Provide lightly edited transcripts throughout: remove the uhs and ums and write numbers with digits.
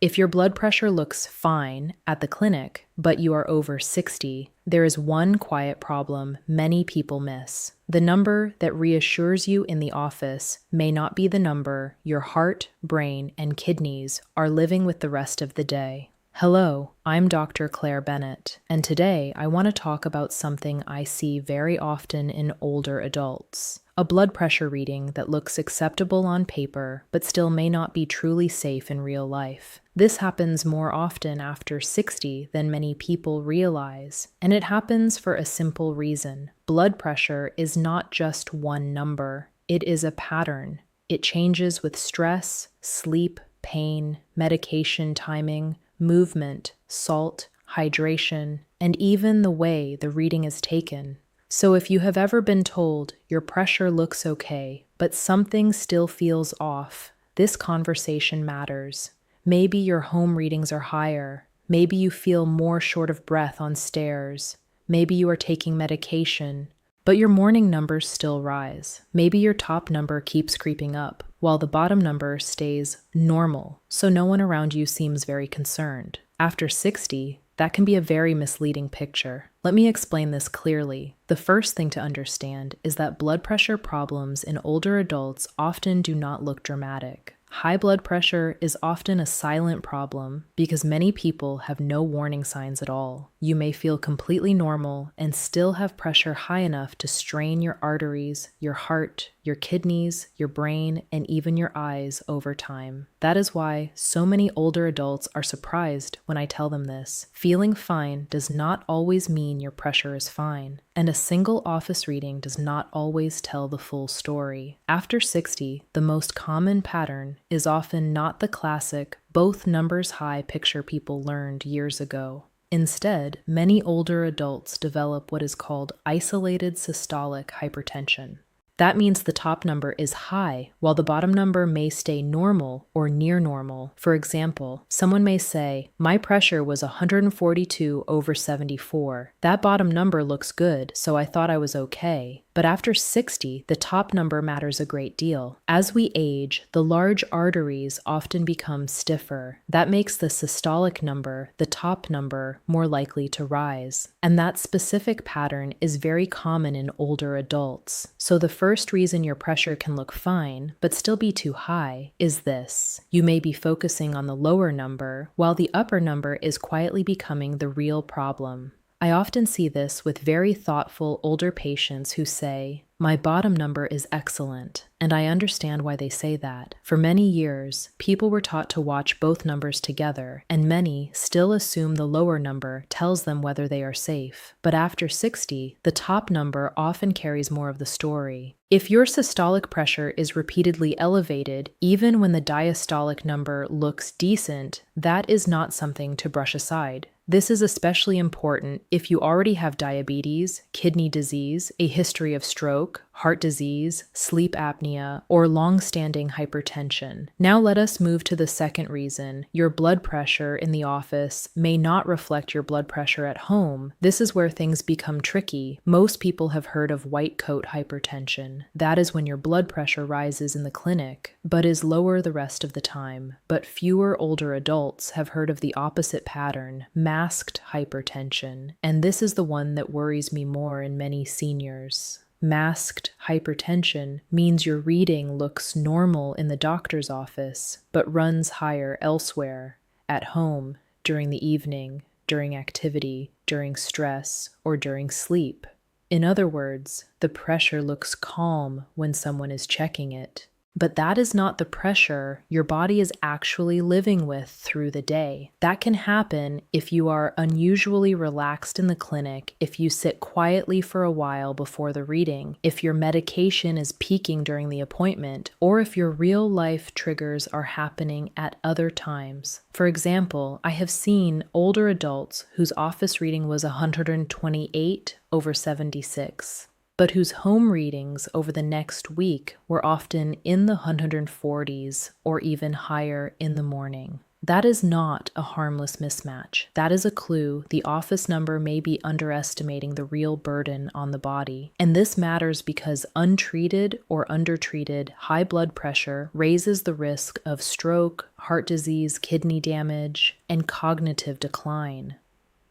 If your blood pressure looks fine at the clinic, but you are over 60, there is one quiet problem many people miss. The number that reassures you in the office may not be the number your heart, brain, and kidneys are living with the rest of the day. Hello, I'm Dr. Claire Bennett, and today I want to talk about something I see very often in older adults. A blood pressure reading that looks acceptable on paper, but still may not be truly safe in real life. This happens more often after 60 than many people realize, and it happens for a simple reason. Blood pressure is not just one number, it is a pattern. It changes with stress, sleep, pain, medication timing, movement, salt, hydration, and even the way the reading is taken. So if you have ever been told your pressure looks okay, but something still feels off, this conversation matters. Maybe your home readings are higher. Maybe you feel more short of breath on stairs. Maybe you are taking medication, but your morning numbers still rise. Maybe your top number keeps creeping up, while the bottom number stays normal, so no one around you seems very concerned. After 60, that can be a very misleading picture. Let me explain this clearly. The first thing to understand is that blood pressure problems in older adults often do not look dramatic. High blood pressure is often a silent problem because many people have no warning signs at all. You may feel completely normal and still have pressure high enough to strain your arteries, your heart, your kidneys, your brain, and even your eyes over time. That is why so many older adults are surprised when I tell them this. Feeling fine does not always mean your pressure is fine, and a single office reading does not always tell the full story. After 60, the most common pattern is often not the classic both numbers high picture people learned years ago. Instead, many older adults develop what is called isolated systolic hypertension. That means the top number is high, while the bottom number may stay normal or near normal. For example, someone may say, "My pressure was 142/74. That bottom number looks good, so I thought I was okay." But after 60, the top number matters a great deal. As we age, the large arteries often become stiffer. That makes the systolic number, the top number, more likely to rise. And that specific pattern is very common in older adults. So the first reason your pressure can look fine, but still be too high, is this. You may be focusing on the lower number, while the upper number is quietly becoming the real problem. I often see this with very thoughtful older patients who say, "My bottom number is excellent," and I understand why they say that. For many years, people were taught to watch both numbers together, and many still assume the lower number tells them whether they are safe. But after 60, the top number often carries more of the story. If your systolic pressure is repeatedly elevated, even when the diastolic number looks decent, that is not something to brush aside. This is especially important if you already have diabetes, kidney disease, a history of stroke, heart disease, sleep apnea, or long-standing hypertension. Now let us move to the second reason. Your blood pressure in the office may not reflect your blood pressure at home. This is where things become tricky. Most people have heard of white coat hypertension. That is when your blood pressure rises in the clinic, but is lower the rest of the time. But fewer older adults have heard of the opposite pattern, masked hypertension, and this is the one that worries me more in many seniors. Masked hypertension means your reading looks normal in the doctor's office, but runs higher elsewhere, at home, during the evening, during activity, during stress, or during sleep. In other words, the pressure looks calm when someone is checking it. But that is not the pressure your body is actually living with through the day. That can happen if you are unusually relaxed in the clinic, if you sit quietly for a while before the reading, if your medication is peaking during the appointment, or if your real-life triggers are happening at other times. For example, I have seen older adults whose office reading was 128/76. But whose home readings over the next week were often in the 140s or even higher in the morning. That is not a harmless mismatch. That is a clue the office number may be underestimating the real burden on the body. And this matters because untreated or undertreated high blood pressure raises the risk of stroke, heart disease, kidney damage, and cognitive decline.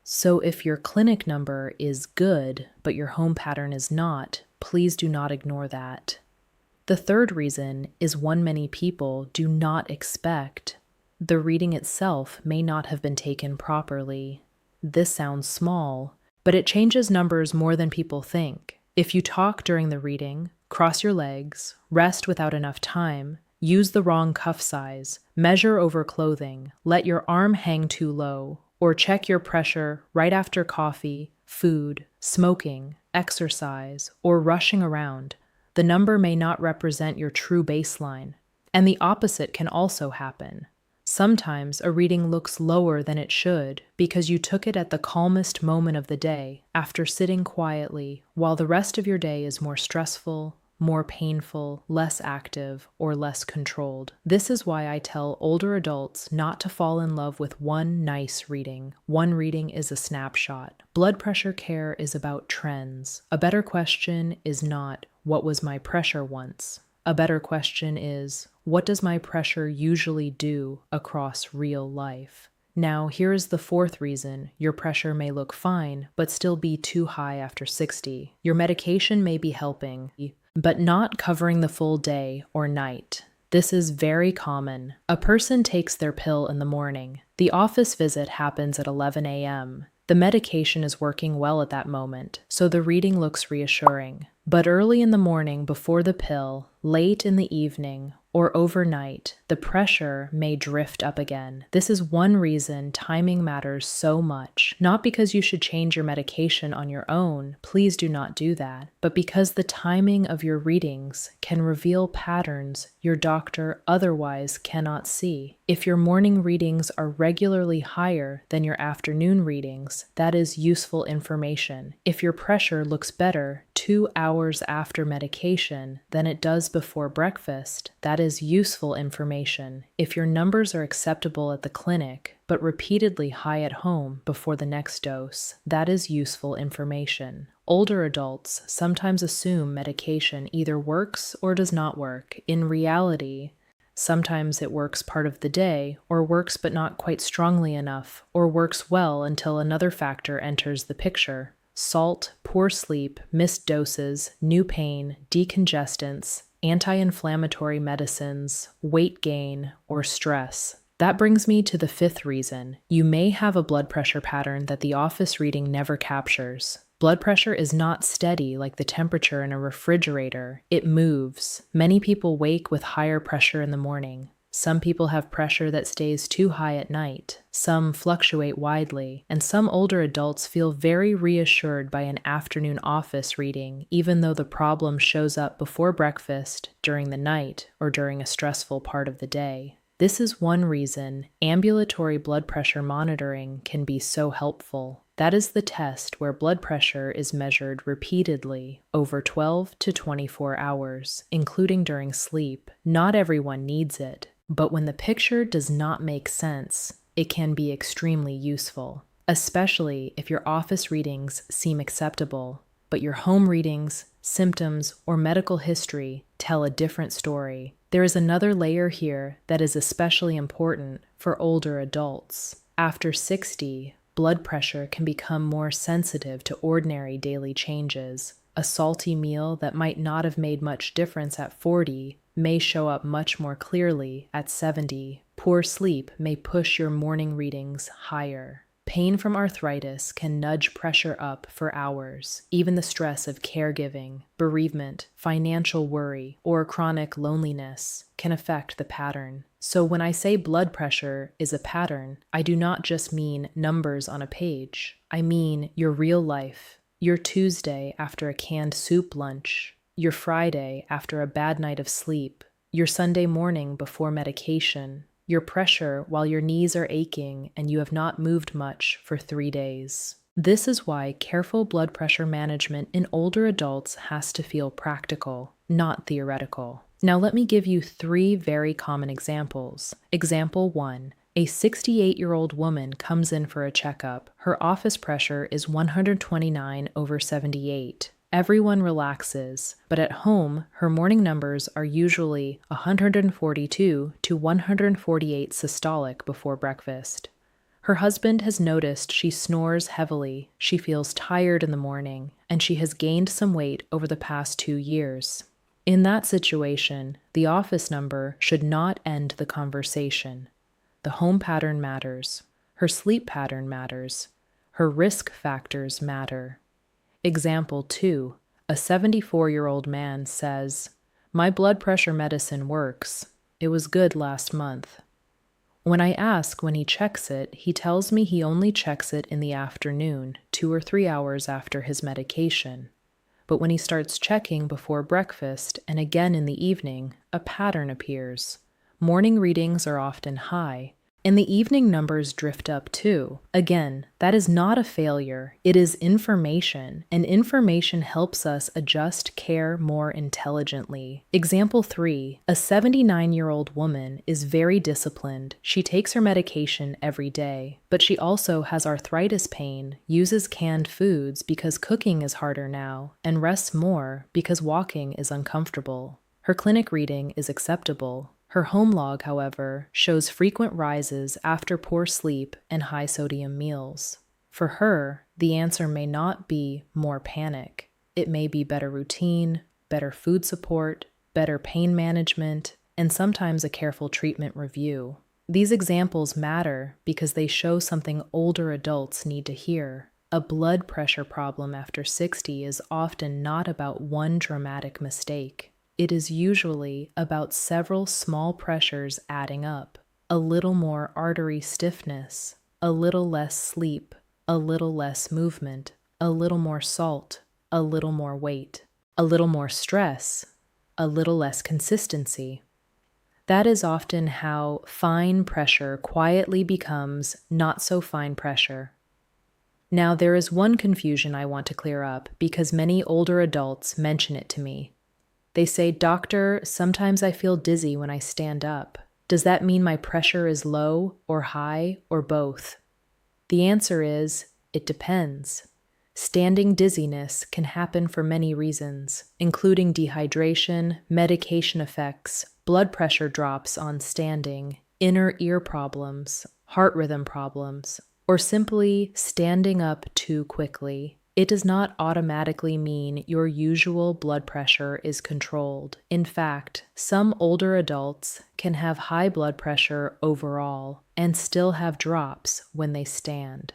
So if your clinic number is good, but your home pattern is not, please do not ignore that. The third reason is one many people do not expect. The reading itself may not have been taken properly. This sounds small, but it changes numbers more than people think. If you talk during the reading, cross your legs, rest without enough time, use the wrong cuff size, measure over clothing, let your arm hang too low, or check your pressure right after coffee, food, smoking, exercise, or rushing around, the number may not represent your true baseline. And the opposite can also happen. Sometimes a reading looks lower than it should because you took it at the calmest moment of the day after sitting quietly while the rest of your day is more stressful, more painful, less active, or less controlled. This is why I tell older adults not to fall in love with one nice reading. One reading is a snapshot. Blood pressure care is about trends. A better question is not, "What was my pressure once?" A better question is, what does my pressure usually do across real life? Now, here is the fourth reason your pressure may look fine, but still be too high after 60. Your medication may be helping, but not covering the full day or night. This is very common. A person takes their pill in the morning. The office visit happens at 11 a.m. The medication is working well at that moment, so the reading looks reassuring. But early in the morning before the pill, late in the evening, or overnight, the pressure may drift up again. This is one reason timing matters so much. Not because you should change your medication on your own, please do not do that, but because the timing of your readings can reveal patterns your doctor otherwise cannot see. If your morning readings are regularly higher than your afternoon readings, that is useful information. If your pressure looks better 2 hours after medication than it does before breakfast, that is useful information. If your numbers are acceptable at the clinic, but repeatedly high at home before the next dose, that is useful information. Older adults sometimes assume medication either works or does not work. In reality, sometimes it works part of the day, or works but not quite strongly enough, or works well until another factor enters the picture. Salt, poor sleep, missed doses, new pain, decongestants, anti-inflammatory medicines, weight gain, or stress. That brings me to the fifth reason. You may have a blood pressure pattern that the office reading never captures. Blood pressure is not steady like the temperature in a refrigerator. It moves. Many people wake with higher pressure in the morning. Some people have pressure that stays too high at night. Some fluctuate widely, and some older adults feel very reassured by an afternoon office reading, even though the problem shows up before breakfast, during the night, or during a stressful part of the day. This is one reason ambulatory blood pressure monitoring can be so helpful. That is the test where blood pressure is measured repeatedly over 12 to 24 hours, including during sleep. Not everyone needs it, but when the picture does not make sense, it can be extremely useful, especially if your office readings seem acceptable, but your home readings, symptoms, or medical history tell a different story. There is another layer here that is especially important for older adults. After 60, blood pressure can become more sensitive to ordinary daily changes. A salty meal that might not have made much difference at 40 may show up much more clearly at 70. Poor sleep may push your morning readings higher. Pain from arthritis can nudge pressure up for hours. Even the stress of caregiving, bereavement, financial worry, or chronic loneliness can affect the pattern. So when I say blood pressure is a pattern, I do not just mean numbers on a page. I mean your real life, your Tuesday after a canned soup lunch, your Friday after a bad night of sleep, your Sunday morning before medication, your pressure while your knees are aching and you have not moved much for 3 days. This is why careful blood pressure management in older adults has to feel practical, not theoretical. Now let me give you 3 very common examples. Example 1. A 68-year-old woman comes in for a checkup. Her office pressure is 129/78. Everyone relaxes, but at home, her morning numbers are usually 142 to 148 systolic before breakfast. Her husband has noticed she snores heavily, she feels tired in the morning, and she has gained some weight over the past 2 years. In that situation, the office number should not end the conversation. The home pattern matters. Her sleep pattern matters. Her risk factors matter. Example 2. A 74-year-old man says, "My blood pressure medicine works. It was good last month." When I ask when he checks it, he tells me he only checks it in the afternoon, 2 or 3 hours after his medication. But when he starts checking before breakfast and again in the evening, a pattern appears. Morning readings are often high, and the evening numbers drift up too. Again, that is not a failure. It is information, and information helps us adjust care more intelligently. Example 3. A 79-year-old woman is very disciplined. She takes her medication every day, but she also has arthritis pain, uses canned foods because cooking is harder now, and rests more because walking is uncomfortable. Her clinic reading is acceptable. Her home log, however, shows frequent rises after poor sleep and high sodium meals. For her, the answer may not be more panic. It may be better routine, better food support, better pain management, and sometimes a careful treatment review. These examples matter because they show something older adults need to hear. A blood pressure problem after 60 is often not about one dramatic mistake. It is usually about several small pressures adding up. A little more artery stiffness, a little less sleep, a little less movement, a little more salt, a little more weight, a little more stress, a little less consistency. That is often how fine pressure quietly becomes not so fine pressure. Now, there is one confusion I want to clear up because many older adults mention it to me. They say, "Doctor, sometimes I feel dizzy when I stand up. Does that mean my pressure is low or high or both?" The answer is, it depends. Standing dizziness can happen for many reasons, including dehydration, medication effects, blood pressure drops on standing, inner ear problems, heart rhythm problems, or simply standing up too quickly. It does not automatically mean your usual blood pressure is controlled. In fact, some older adults can have high blood pressure overall and still have drops when they stand.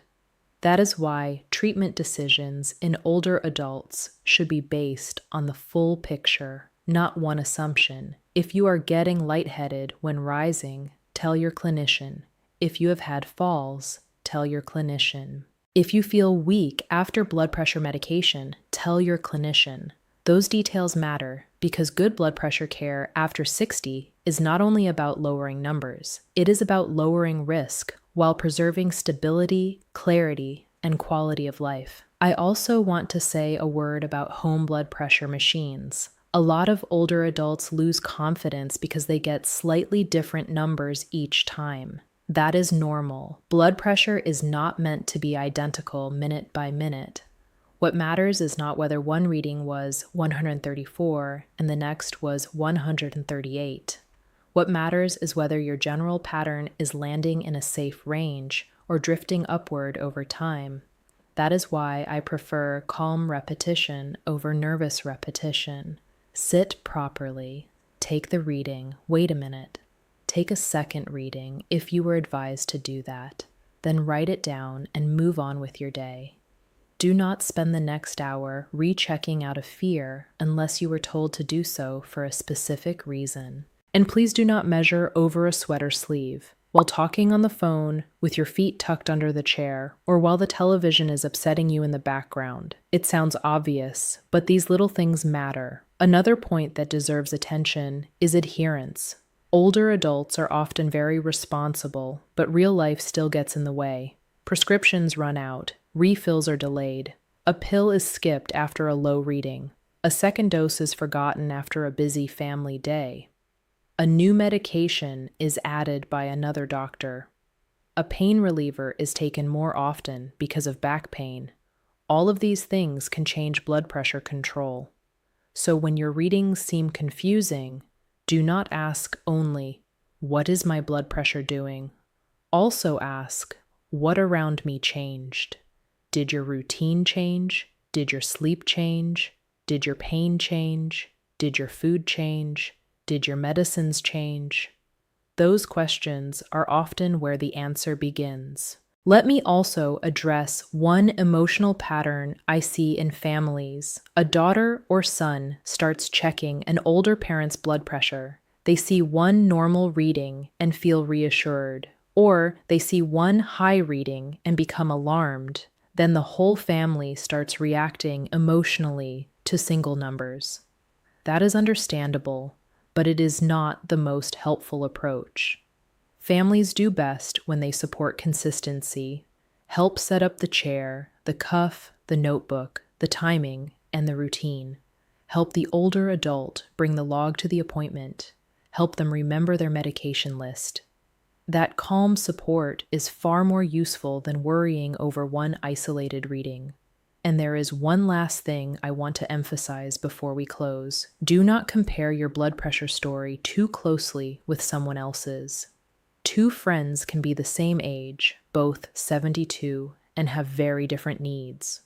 That is why treatment decisions in older adults should be based on the full picture, not one assumption. If you are getting lightheaded when rising, tell your clinician. If you have had falls, tell your clinician. If you feel weak after blood pressure medication, tell your clinician. Those details matter because good blood pressure care after 60 is not only about lowering numbers, it is about lowering risk while preserving stability, clarity, and quality of life. I also want to say a word about home blood pressure machines. A lot of older adults lose confidence because they get slightly different numbers each time. That is normal. Blood pressure is not meant to be identical minute by minute. What matters is not whether one reading was 134 and the next was 138. What matters is whether your general pattern is landing in a safe range or drifting upward over time. That is why I prefer calm repetition over nervous repetition. Sit properly. Take the reading. Wait a minute. Take a second reading if you were advised to do that. Then write it down and move on with your day. Do not spend the next hour rechecking out of fear unless you were told to do so for a specific reason. And please do not measure over a sweater sleeve while talking on the phone with your feet tucked under the chair or while the television is upsetting you in the background. It sounds obvious, but these little things matter. Another point that deserves attention is adherence. Older adults are often very responsible, but real life still gets in the way. Prescriptions run out, refills are delayed, a pill is skipped after a low reading, a second dose is forgotten after a busy family day. A new medication is added by another doctor. A pain reliever is taken more often because of back pain. All of these things can change blood pressure control. So when your readings seem confusing, do not ask only, "What is my blood pressure doing?" Also ask, "What around me changed? Did your routine change? Did your sleep change? Did your pain change? Did your food change? Did your medicines change?" Those questions are often where the answer begins. Let me also address one emotional pattern I see in families. A daughter or son starts checking an older parent's blood pressure. They see one normal reading and feel reassured, or they see one high reading and become alarmed. Then the whole family starts reacting emotionally to single numbers. That is understandable, but it is not the most helpful approach. Families do best when they support consistency, help set up the chair, the cuff, the notebook, the timing, and the routine. Help the older adult bring the log to the appointment. Help them remember their medication list. That calm support is far more useful than worrying over one isolated reading. And there is one last thing I want to emphasize before we close. Do not compare your blood pressure story too closely with someone else's. Two friends can be the same age, both 72, and have very different needs.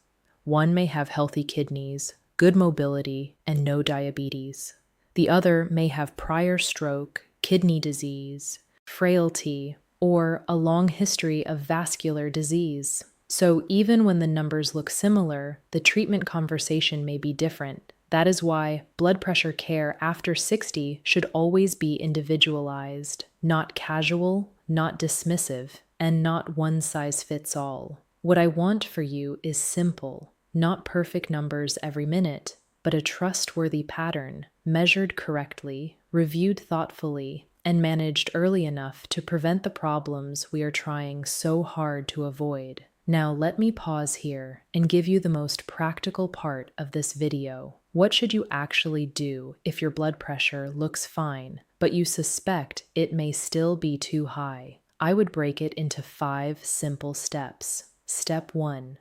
One may have healthy kidneys, good mobility, and no diabetes. The other may have prior stroke, kidney disease, frailty, or a long history of vascular disease. So even when the numbers look similar, the treatment conversation may be different. That is why blood pressure care after 60 should always be individualized, not casual, not dismissive, and not one size fits all. What I want for you is simple, not perfect numbers every minute, but a trustworthy pattern, measured correctly, reviewed thoughtfully, and managed early enough to prevent the problems we are trying so hard to avoid. Now let me pause here and give you the most practical part of this video. What should you actually do if your blood pressure looks fine, but you suspect it may still be too high? I would break it into 5 simple steps. Step 1.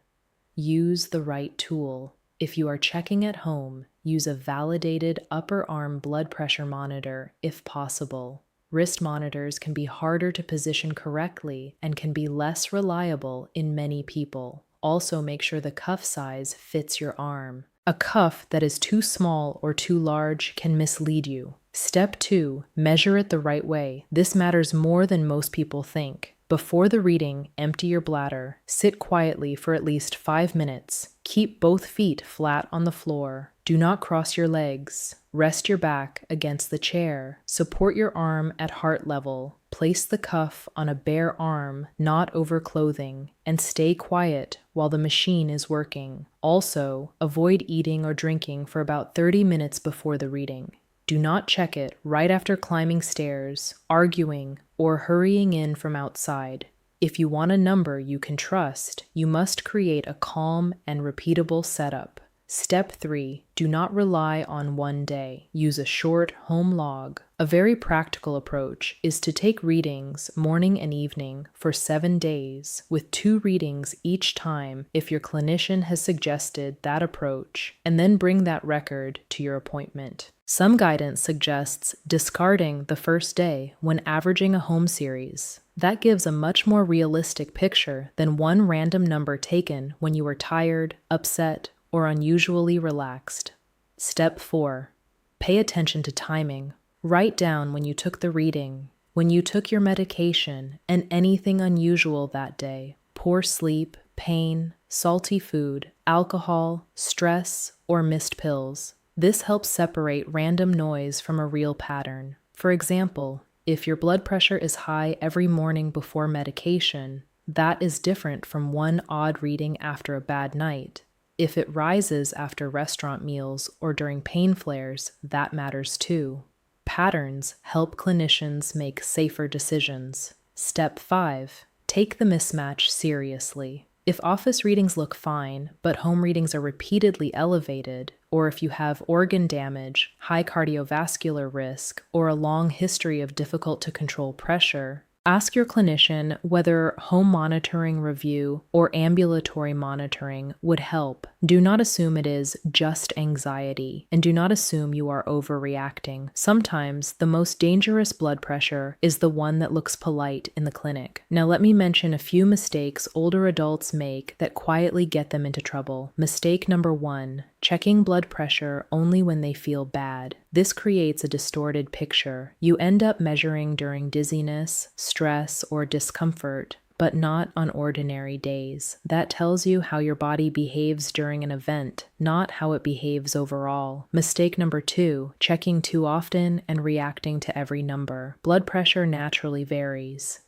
Use the right tool. If you are checking at home, use a validated upper arm blood pressure monitor if possible. Wrist monitors can be harder to position correctly and can be less reliable in many people. Also, make sure the cuff size fits your arm. A cuff that is too small or too large can mislead you. Step 2, measure it the right way. This matters more than most people think. Before the reading, empty your bladder. Sit quietly for at least 5 minutes. Keep both feet flat on the floor. Do not cross your legs. Rest your back against the chair. Support your arm at heart level. Place the cuff on a bare arm, not over clothing, and stay quiet while the machine is working. Also, avoid eating or drinking for about 30 minutes before the reading. Do not check it right after climbing stairs, arguing, or hurrying in from outside. If you want a number you can trust, you must create a calm and repeatable setup. Step 3. Do not rely on one day. Use a short home log. A very practical approach is to take readings morning and evening for 7 days, with 2 readings each time if your clinician has suggested that approach, and then bring that record to your appointment. Some guidance suggests discarding the first day when averaging a home series. That gives a much more realistic picture than one random number taken when you were tired, upset, or unusually relaxed. Step 4. Pay attention to timing. Write down when you took the reading, when you took your medication, and anything unusual that day. Poor sleep, pain, salty food, alcohol, stress, or missed pills. This helps separate random noise from a real pattern. For example, if your blood pressure is high every morning before medication, that is different from one odd reading after a bad night. If it rises after restaurant meals or during pain flares, that matters too. Patterns help clinicians make safer decisions. Step 5. Take the mismatch seriously. If office readings look fine, but home readings are repeatedly elevated, or if you have organ damage, high cardiovascular risk, or a long history of difficult-to-control pressure, Ask your clinician whether home monitoring review or ambulatory monitoring would help. Do not assume it is just anxiety, and do not assume you are overreacting. Sometimes the most dangerous blood pressure is the one that looks polite in the clinic. Now let me mention a few mistakes older adults make that quietly get them into trouble. Mistake number 1, checking blood pressure only when they feel bad. This creates a distorted picture. You end up measuring during dizziness, stress, or discomfort, but not on ordinary days. That tells you how your body behaves during an event, not how it behaves overall. Mistake number 2, checking too often and reacting to every number. Blood pressure naturally varies.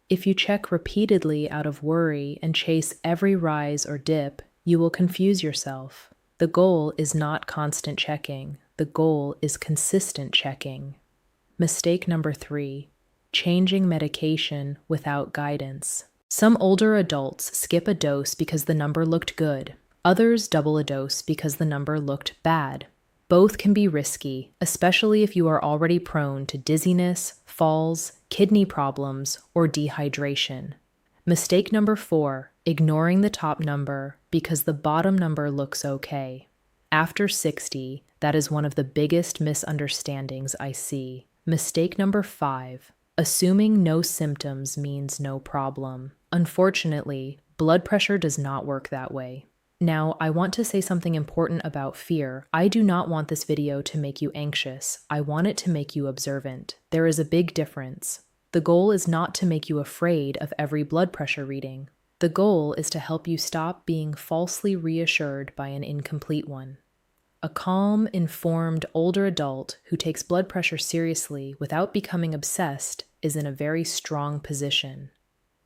If you check repeatedly out of worry and chase every rise or dip, you will confuse yourself. The goal is not constant checking. The goal is consistent checking. Mistake number 3, changing medication without guidance. Some older adults skip a dose because the number looked good. Others double a dose because the number looked bad. Both can be risky, especially if you are already prone to dizziness, falls, kidney problems, or dehydration. Mistake number 4, ignoring the top number because the bottom number looks okay. After 60, that is one of the biggest misunderstandings I see. Mistake number 5, assuming no symptoms means no problem. Unfortunately, blood pressure does not work that way. Now, I want to say something important about fear. I do not want this video to make you anxious. I want it to make you observant. There is a big difference. The goal is not to make you afraid of every blood pressure reading. The goal is to help you stop being falsely reassured by an incomplete one. A calm, informed, older adult who takes blood pressure seriously without becoming obsessed is in a very strong position.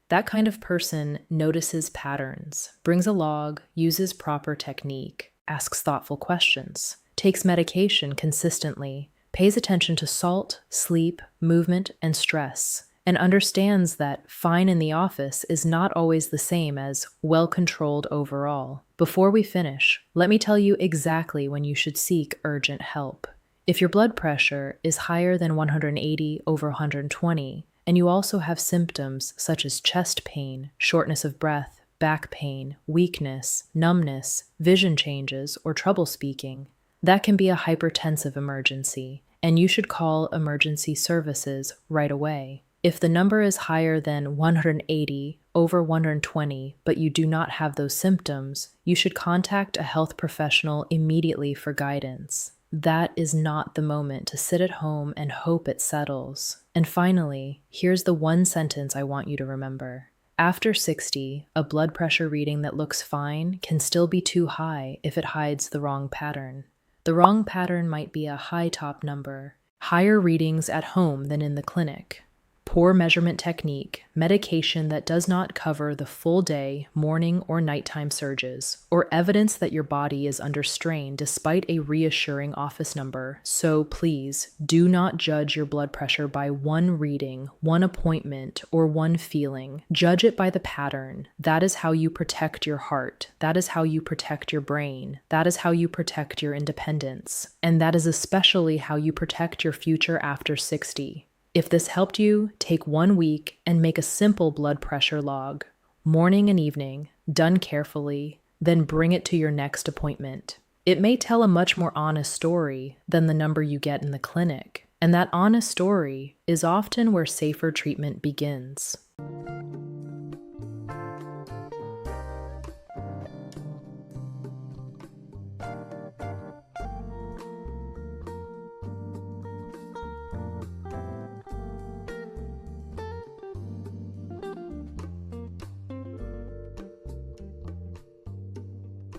That kind of person notices patterns, brings a log, uses proper technique, asks thoughtful questions, takes medication consistently, pays attention to salt, sleep, movement, and stress, and understands that fine in the office is not always the same as well-controlled overall. Before we finish, let me tell you exactly when you should seek urgent help. If your blood pressure is higher than 180/120, and you also have symptoms such as chest pain, shortness of breath, back pain, weakness, numbness, vision changes, or trouble speaking, that can be a hypertensive emergency, and you should call emergency services right away. If the number is higher than 180/120, but you do not have those symptoms, you should contact a health professional immediately for guidance. That is not the moment to sit at home and hope it settles. And finally, here's the one sentence I want you to remember. After 60, a blood pressure reading that looks fine can still be too high if it hides the wrong pattern. The wrong pattern might be a high top number, higher readings at home than in the clinic, poor measurement technique, medication that does not cover the full day, morning, or nighttime surges, or evidence that your body is under strain despite a reassuring office number. So please, do not judge your blood pressure by one reading, one appointment, or one feeling. Judge it by the pattern. That is how you protect your heart. That is how you protect your brain. That is how you protect your independence. And that is especially how you protect your future after 60. If this helped you, take 1 week and make a simple blood pressure log, morning and evening, done carefully, then bring it to your next appointment. It may tell a much more honest story than the number you get in the clinic, and that honest story is often where safer treatment begins.